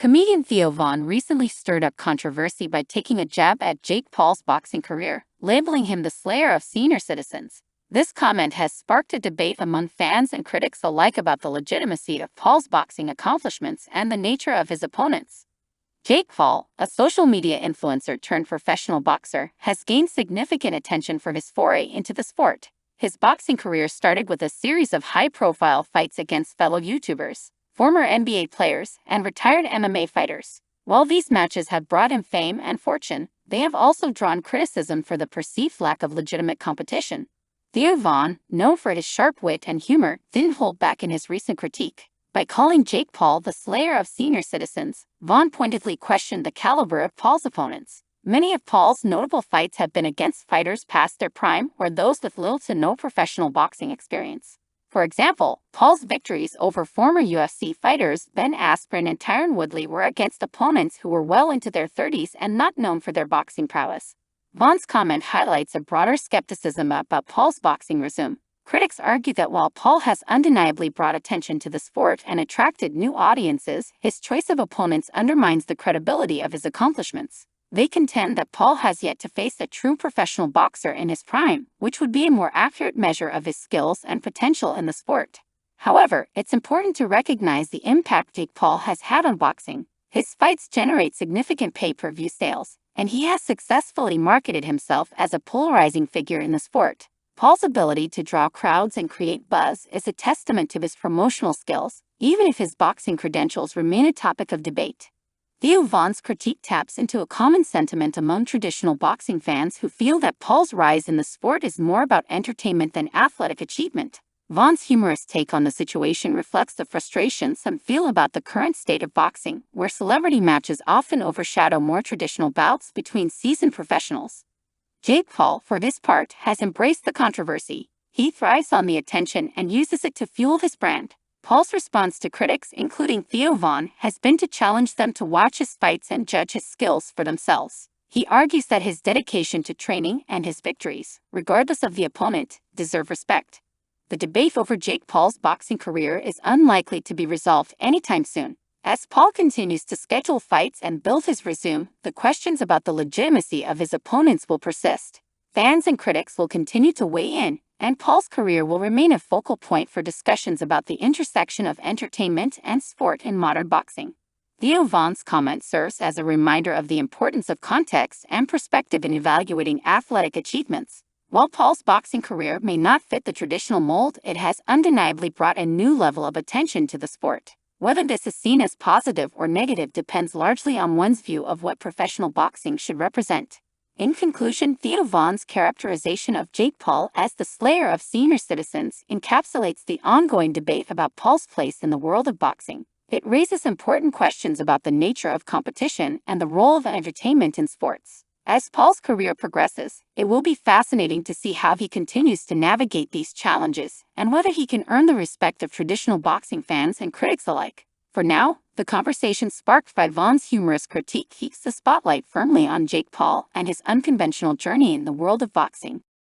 Comedian Theo Von recently stirred up controversy by taking a jab at Jake Paul's boxing career, labeling him the slayer of senior citizens. This comment has sparked a debate among fans and critics alike about the legitimacy of Paul's boxing accomplishments and the nature of his opponents. Jake Paul, a social media influencer turned professional boxer, has gained significant attention for his foray into the sport. His boxing career started with a series of high-profile fights against fellow YouTubers, former NBA players, and retired MMA fighters. While these matches have brought him fame and fortune, they have also drawn criticism for the perceived lack of legitimate competition. Theo Von, known for his sharp wit and humor, didn't hold back in his recent critique. By calling Jake Paul the slayer of senior citizens, Von pointedly questioned the caliber of Paul's opponents. Many of Paul's notable fights have been against fighters past their prime or those with little to no professional boxing experience. For example, Paul's victories over former UFC fighters Ben Askren and Tyron Woodley were against opponents who were well into their 30s and not known for their boxing prowess. Von's comment highlights a broader skepticism about Paul's boxing resume. Critics argue that while Paul has undeniably brought attention to the sport and attracted new audiences, his choice of opponents undermines the credibility of his accomplishments. They contend that Paul has yet to face a true professional boxer in his prime, which would be a more accurate measure of his skills and potential in the sport. However, it's important to recognize the impact Jake Paul has had on boxing. His fights generate significant pay-per-view sales, and he has successfully marketed himself as a polarizing figure in the sport. Paul's ability to draw crowds and create buzz is a testament to his promotional skills, even if his boxing credentials remain a topic of debate. Theo Von's critique taps into a common sentiment among traditional boxing fans who feel that Paul's rise in the sport is more about entertainment than athletic achievement. Von's humorous take on the situation reflects the frustration some feel about the current state of boxing, where celebrity matches often overshadow more traditional bouts between seasoned professionals. Jake Paul, for his part, has embraced the controversy. He thrives on the attention and uses it to fuel his brand. Paul's response to critics, including Theo Von, has been to challenge them to watch his fights and judge his skills for themselves. He argues that his dedication to training and his victories, regardless of the opponent, deserve respect. The debate over Jake Paul's boxing career is unlikely to be resolved anytime soon. As Paul continues to schedule fights and build his resume, the questions about the legitimacy of his opponents will persist. Fans and critics will continue to weigh in, and Paul's career will remain a focal point for discussions about the intersection of entertainment and sport in modern boxing. Theo Von's comment serves as a reminder of the importance of context and perspective in evaluating athletic achievements. While Paul's boxing career may not fit the traditional mold, it has undeniably brought a new level of attention to the sport. Whether this is seen as positive or negative depends largely on one's view of what professional boxing should represent. In conclusion, Theo Von's characterization of Jake Paul as the slayer of senior citizens encapsulates the ongoing debate about Paul's place in the world of boxing. It raises important questions about the nature of competition and the role of entertainment in sports. As Paul's career progresses, it will be fascinating to see how he continues to navigate these challenges and whether he can earn the respect of traditional boxing fans and critics alike. For now, the conversation sparked by Von's humorous critique keeps the spotlight firmly on Jake Paul and his unconventional journey in the world of boxing.